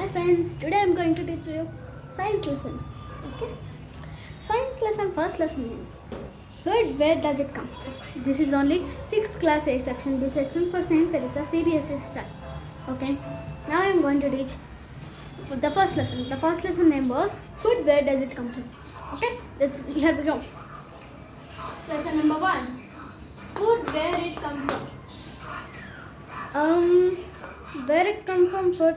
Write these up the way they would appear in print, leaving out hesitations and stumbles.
friends, today I'm going to teach you science lesson. Okay? Science lesson, first lesson means food, where does it come from? This is only 6th class A section, B section for St. Teresa CBSE style. Okay? Now I'm going to teach the first lesson. The first lesson name was food, where does it come from? Okay? Here we go. Lesson number 1. Food, where it come from? Where it come from? Food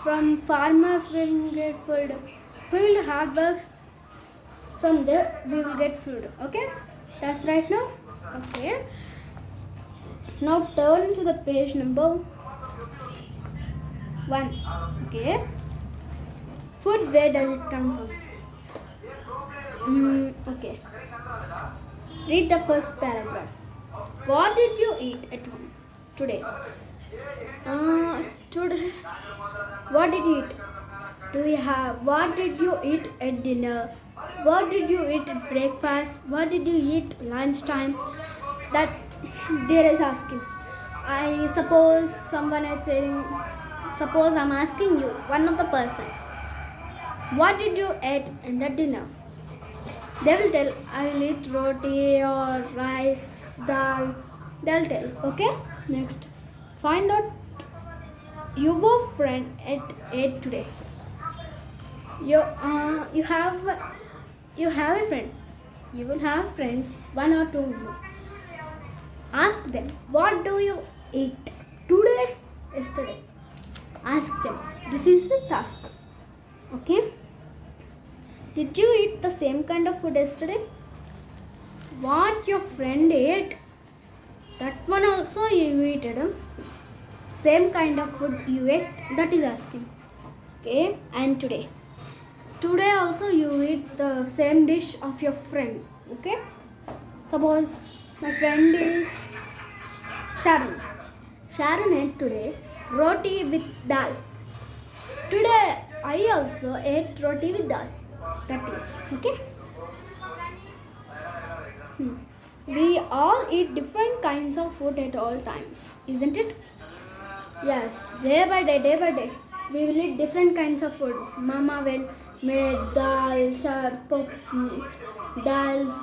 from farmers will get food. Field hard works, from there we will get food. Okay, that's right now. Okay, now turn to the page number 1. Okay, food, where does it come from? Okay, read the first paragraph. What did you eat at home today? Today, what did you eat? What did you eat at dinner? What did you eat at breakfast? What did you eat lunchtime? That there is asking. I suppose someone is saying, suppose I'm asking you, one of the person, what did you eat in the dinner? They will tell, I will eat roti or rice, dal. They'll tell, okay? Next, find out your friend at 8 today. You have a friend. You will have friends, 1 or 2. Ask them, what do you eat today, yesterday? Ask them. This is the task. Okay? Did you eat the same kind of food yesterday? What your friend ate, that one also you ate. Same kind of food you ate, that is asking. Okay? And today also you eat the same dish of your friend. Okay, suppose my friend is Sharon ate today roti with dal. Today I also ate roti with dal. That is okay. We all eat different kinds of food at all times, isn't it? Yes, day by day we will eat different kinds of food. Mama will make dal, dal,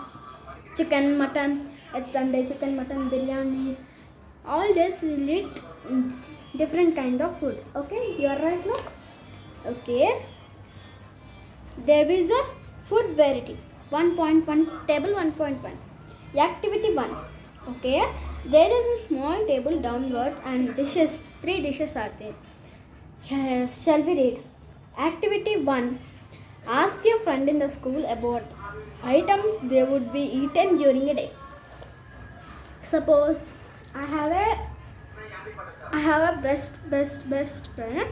chicken, mutton. At Sunday, chicken, mutton, biryani. All days we will eat different kind of food. Okay, you are right now. Okay, there is a food variety 1.1 table 1.1 activity 1. Okay, there is a small table downwards and dishes. 3 dishes are there. Yes, shall we read? Activity 1. Ask your friend in the school about items they would be eaten during a day. Suppose I have a best friend.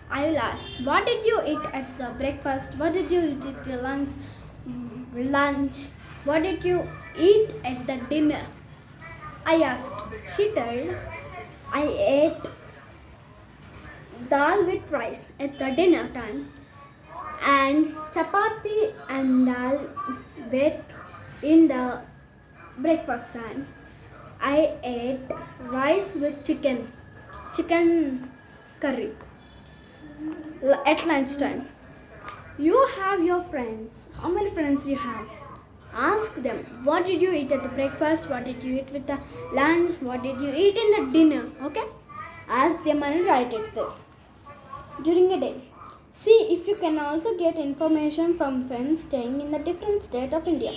I will ask, what did you eat at the breakfast? What did you eat at the lunch? What did you eat at the dinner? I asked. She told, I ate dal with rice at the dinner time and chapati and dal with in the breakfast time. I ate rice with chicken curry at lunchtime. You have your friends. How many friends you have? Ask them, what did you eat at the breakfast? What did you eat with the lunch? What did you eat in the dinner? Okay? Ask them and write it there. During a day. See if you can also get information from friends staying in the different state of India.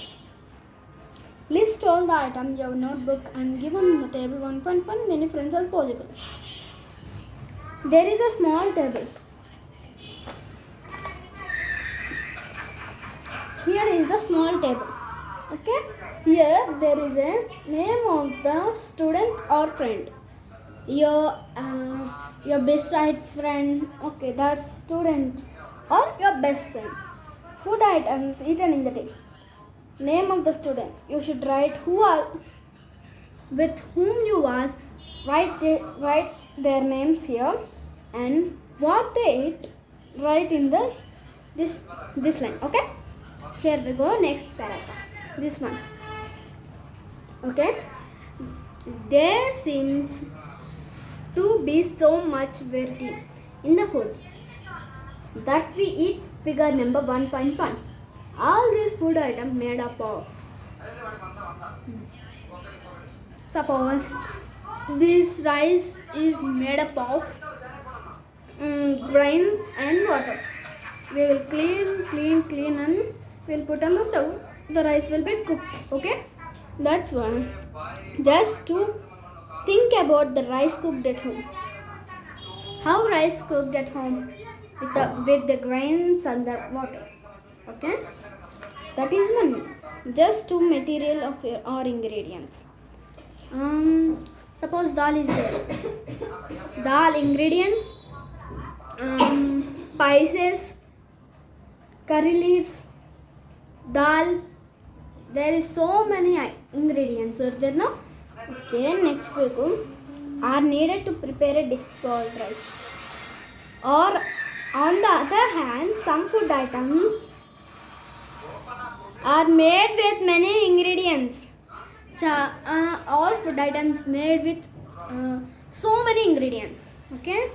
List all the items in your notebook and give on the table 1.1 many friends as possible. There is a small table. Here is the small table. Okay? Here there is a name of the student or friend. Your best friend, okay, that's student or your best friend. Food items eaten in the day. Name of the student. You should write with whom you was. Write their names here and what they ate. Write in this line. Okay. Here we go. Next paragraph. This one. Okay. There seems to be so much variety in the food. that we eat. Figure number 1.1. All these food items made up of. Suppose this rice is made up of grains and water. We will clean and we'll put on the stove. The rice will be cooked. Okay, that's one. Just to think about the rice cooked at home. How rice cooked at home with the grains and the water. Okay, that is one. Just two material of or ingredients. Suppose dal is there. Dal ingredients, spices, curry leaves, dal. There is so many ingredients. Are there now? Okay, next we go. Are needed to prepare a dish called rice. Or on the other hand, some food items are made with many ingredients. All food items made with so many ingredients. Okay,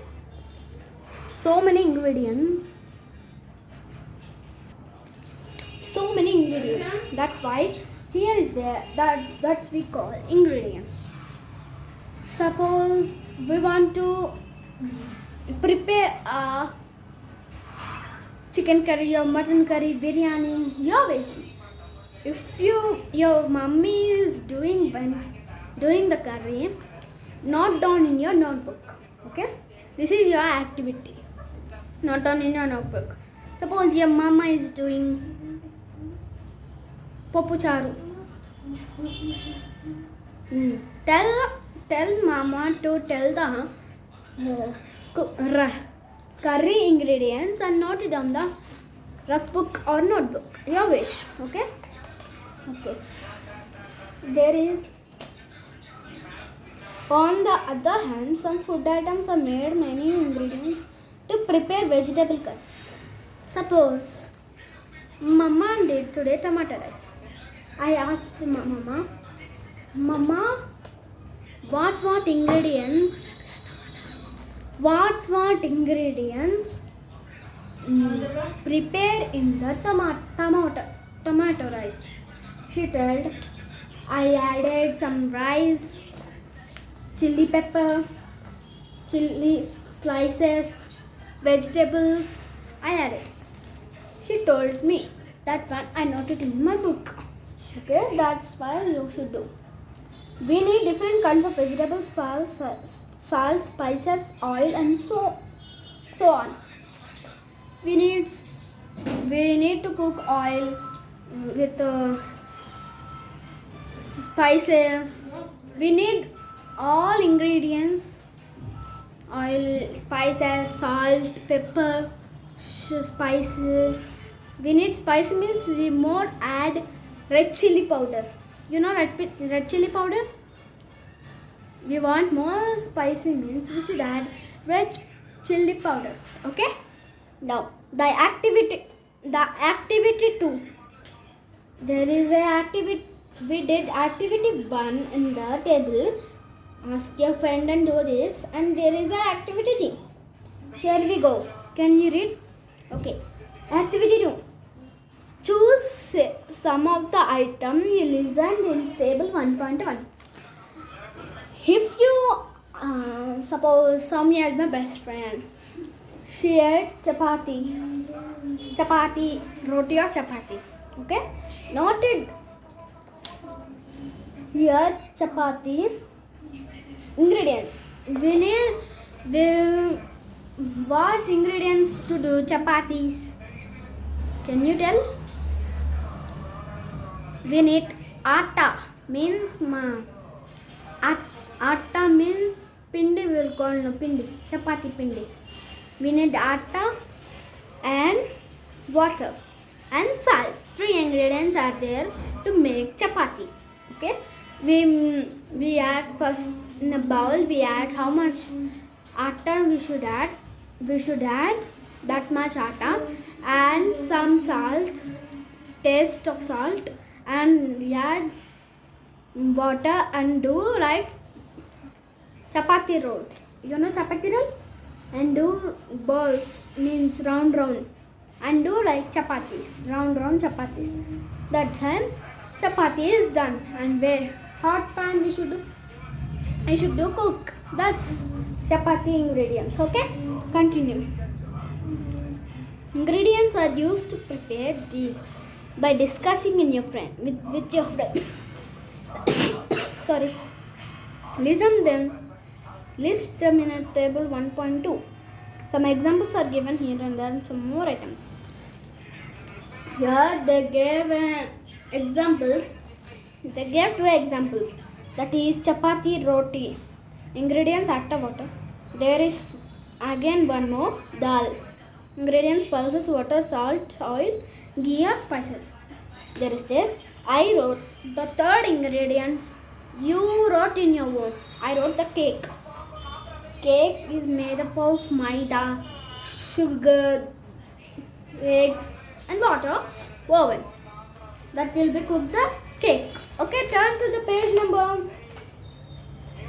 so many ingredients. That's why here is there that's we call ingredients. Suppose we want to prepare a chicken curry or mutton curry, biryani, your wish. If your mummy is doing the curry, note down in your notebook. Okay, this is your activity. Note down in your notebook. Suppose your mama is doing Popu charu. Tell mama to tell the curry ingredients and note it on the rough book or notebook. Your wish. Okay. There is. On the other hand, some food items are made many ingredients to prepare vegetable curry. Suppose Mama did today tomato rice. I asked Mama, what ingredients prepare in the tomato rice? She told, I added some rice, chili pepper, chili slices, vegetables. I added. She told me that one. I noted in my book. Okay, that's why you should do. We need different kinds of vegetables, salt, spices, oil, and so on. We need to cook oil with spices. We need all ingredients: oil, spices, salt, pepper, spices. We need spicy means we more add red chili powder. You know red chili powder? We want more spicy means we should add red chili powders. Okay? Now the activity 2. There is a activity. We did activity 1 in the table. Ask your friend and do this. And there is a activity 2. Here we go. Can you read? Okay. Activity 2. Choose some of the item you listened in table 1.1. If you suppose Soumya is my best friend, she ate chapati, roti or chapati. Okay, noted here chapati ingredient. We need what ingredients to do chapatis? Can you tell? We need atta means atta means pindi. We will call no pindi, chapati pindi. We need atta and water and salt. 3 ingredients are there to make chapati. Okay, we add first in a bowl. We add how much atta we should add. We should add that much atta and some salt, taste of salt, and we add water and do like chapati roll. You know chapati roll? and do balls means round round, and do like chapatis, round chapatis. That time chapati is done, and where hot pan we should do, I should do cook. That's chapati ingredients. Okay, continue. Ingredients are used to prepare these by discussing in your friend with your friend. Sorry. List them in a table 1.2. Some examples are given here and then some more items. Here they gave examples. They gave 2 examples. That is chapati, roti. Ingredients atta water. There is again one more dal. Ingredients pulses, water, salt, oil, ghee or spices. There is there. I wrote the third ingredients. You wrote in your own. I wrote the cake. Cake is made up of maida, sugar, eggs and water, oven. That will be cooked the cake. Okay, turn to the page number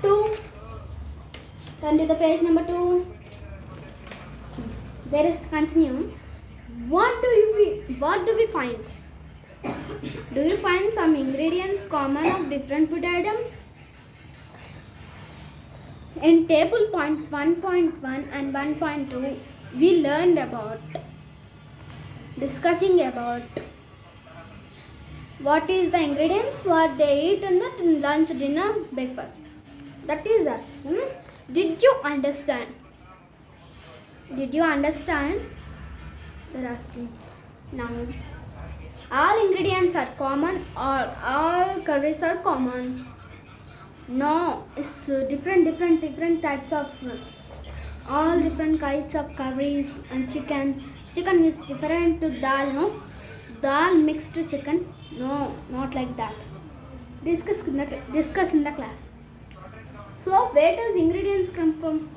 2. Turn to the page number 2. There is continue. What do we find? Do you find some ingredients common of different food items? In table point 1.1 and 1.2, we learned about discussing about what is the ingredients, what they eat in the lunch, dinner, breakfast. That is that. Did you understand? Did you understand? They're asking. Now, all ingredients are common or all curries are common? No, it's different types of all different kinds of curries and chicken. Chicken is different to dal, no? Dal mixed to chicken, no, not like that. Discuss in the class. So where does ingredients come from?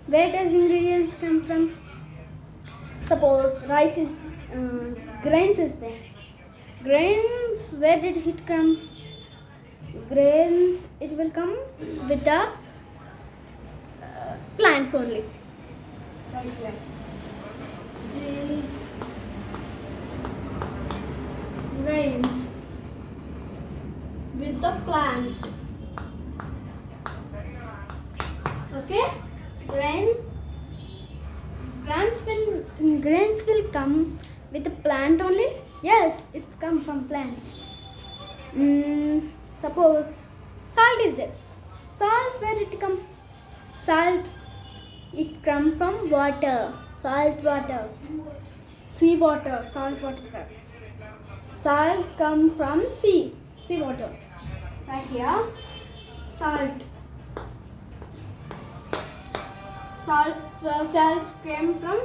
Where does ingredients come from? Suppose rice is grains is there. Grains, where did it come? Grains, it will come with the plants only. Right here. Grains with the plant. Okay, grains will come with the plant only. Yes, it's come from plants. Suppose salt is there. Salt, where it come? Salt, it come from water. Salt water, sea water, salt water. Salt come from sea water. Right here, salt. Salt came from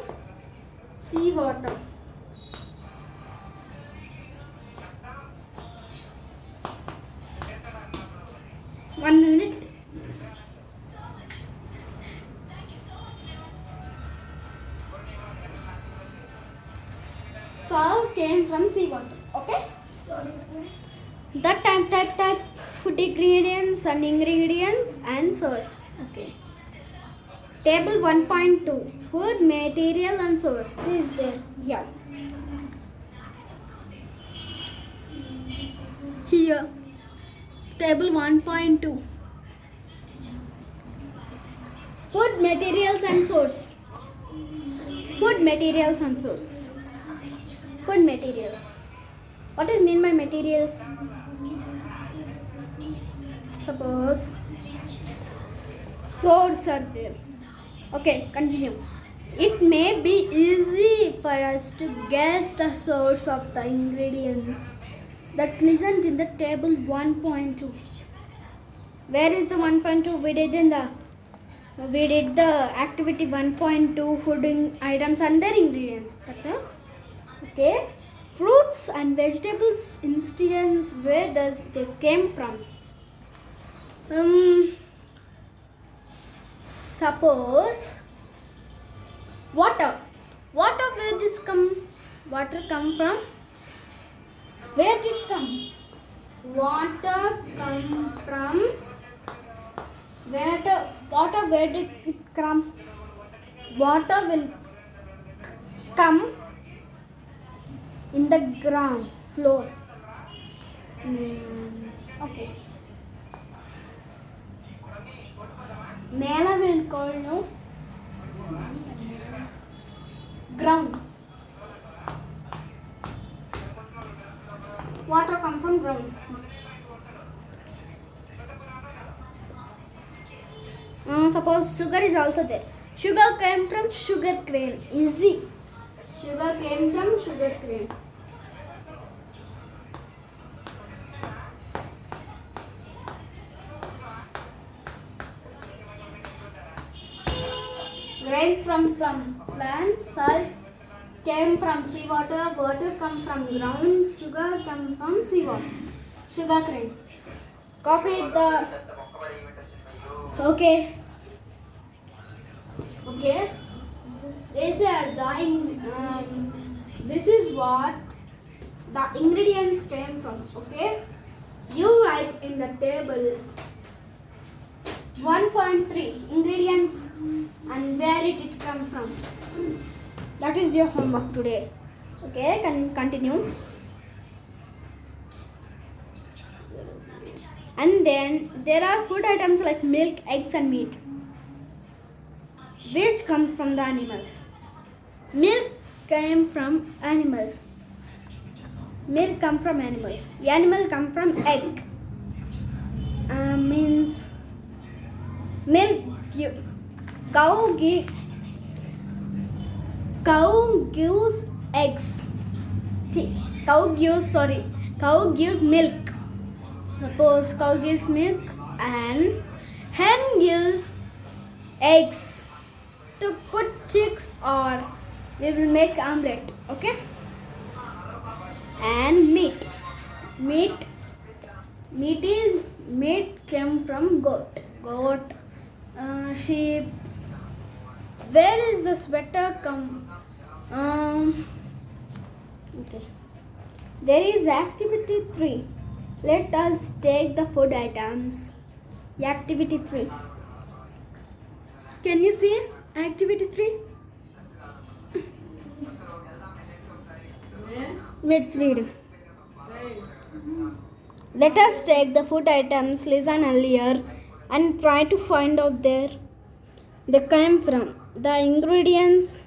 sea water. One minute. Salt came from sea water. Okay. Sorry. The type food ingredients and source. Okay. Table 1.2. Food material and source is there here. Here. Table 1.2. Food materials and source. Food materials and source. Food materials. What is mean by materials? Suppose source are there. Okay, continue. It may be easy for us to guess the source of the ingredients that listed in the table 1.2. Where is the 1.2? We did the activity 1.2 food items and their ingredients. Okay. Fruits and vegetables instance, where does they came from? Suppose water. Water, where does come? Water come from? Where did it come? Water come from? Water, where did it come? water will come in the ground floor. Okay. Nela will call no ground. Water come from ground. Suppose sugar is also there. Sugar came from sugar cane. Easy. Sugar came from sugar cane. Rain from plants. Salt came from seawater. Water come from ground. Sugar come from seawater. Sugar cane. Copy the. Okay. They said this is what the ingredients came from. Okay. You write in the table 1.3 ingredients and where it come from. That is your homework today. Okay, can continue. And then there are food items like milk, eggs and meat, which come from the animals. Milk came from animal. Milk come from animal. Animal come from egg. Means milk. Cow gives eggs. Cow gives milk. Suppose cow gives milk and hen gives eggs to put chicks or we will make omelette. Okay. And meat came from goat, sheep. Where is the sweater come? Okay. There is activity 3. Let us take the food items. Activity 3. Can you see activity 3? Let's read. Let us take the food items listen earlier and try to find out where they came from, the ingredients,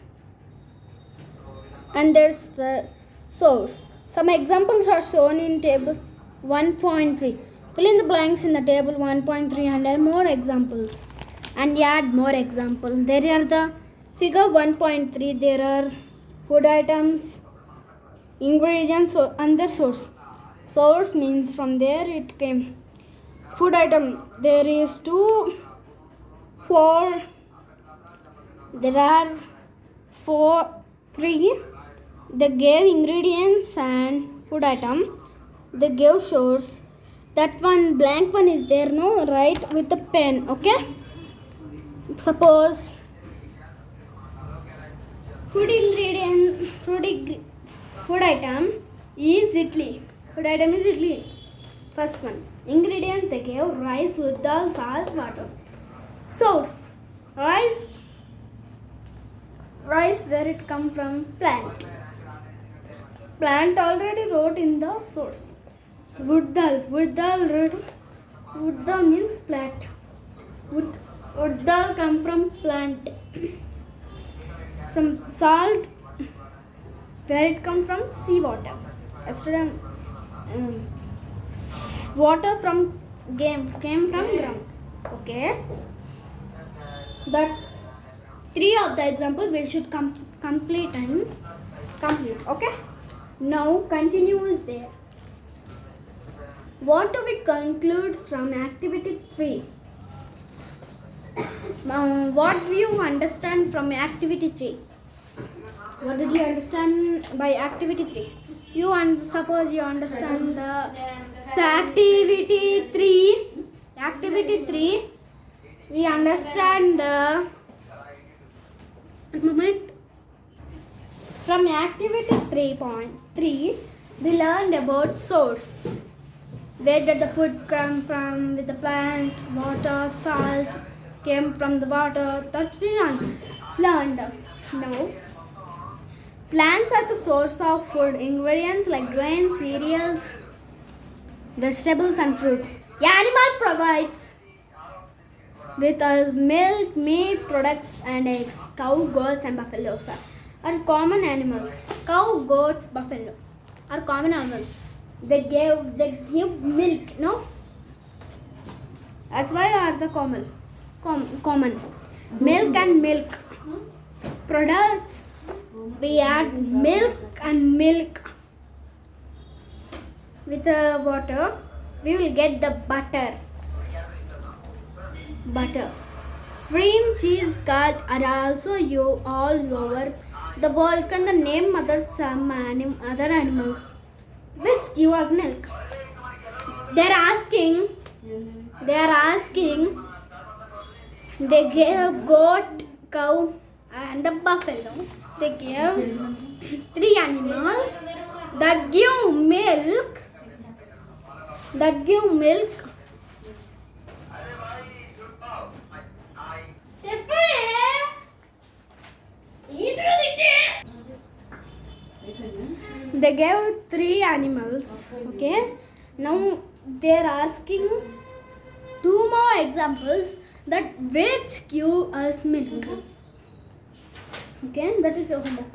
and there's the source. Some examples are shown in table 1.3. Fill in the blanks in the table 1.3 and add more examples. And add more examples. There are the figure 1.3. There are food items, ingredients and their source. Source means from there it came. Food item, there is 2, 4. There are 4, 3. They gave ingredients and food item. They gave source. That one blank one is there, no? Write with the pen. Okay. Suppose food item is idli. Food item is idli. First one. Ingredients they gave rice with dal, salt, water. Source. Rice where it come from? Plant. Plant already wrote in the source. Wood dal means plant. Wood dal come from plant. From salt, where it come from? Seawater. Yesterday, water from came from ground. Okay. That 3 of the examples we should complete. Okay. Now continue is there. What do we conclude from activity 3? What do you understand from activity 3? What did you understand by activity 3? Suppose you understand the activity 3. Activity 3. We understand the moment. From activity 3.3, we learned about source. Where did the food come from? With the plant, water, salt came from the water. That we learned. learned. Now, plants are the source of food. Ingredients like grains, cereals, vegetables, and fruits. Animal provides with us milk, meat, products, and eggs. Cow, goats, and buffaloes are common animals. Cow, goats, buffalo are common animals. They give milk, no? That's why are the common. Milk and milk products. We add milk and milk with water. We will get the butter. Cream, cheese, curd are also all over the world. Can the name some other animals which give us milk? They are asking. They gave goat, cow, and the buffalo. They gave 3 animals that give milk. They gave 3 animals. Okay. Now they are asking 2 more examples that which give us milk. Okay, that is your homework.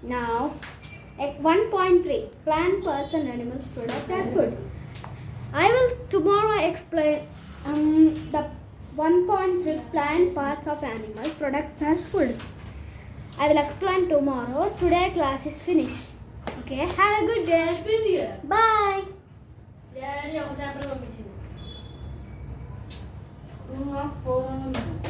Now, at 1.3, plant parts and animals product as food. I will tomorrow explain the 1.3 plant parts of animal products as food. I will explain tomorrow. Today class is finished. Okay, have a good day. Bye. Uma forma.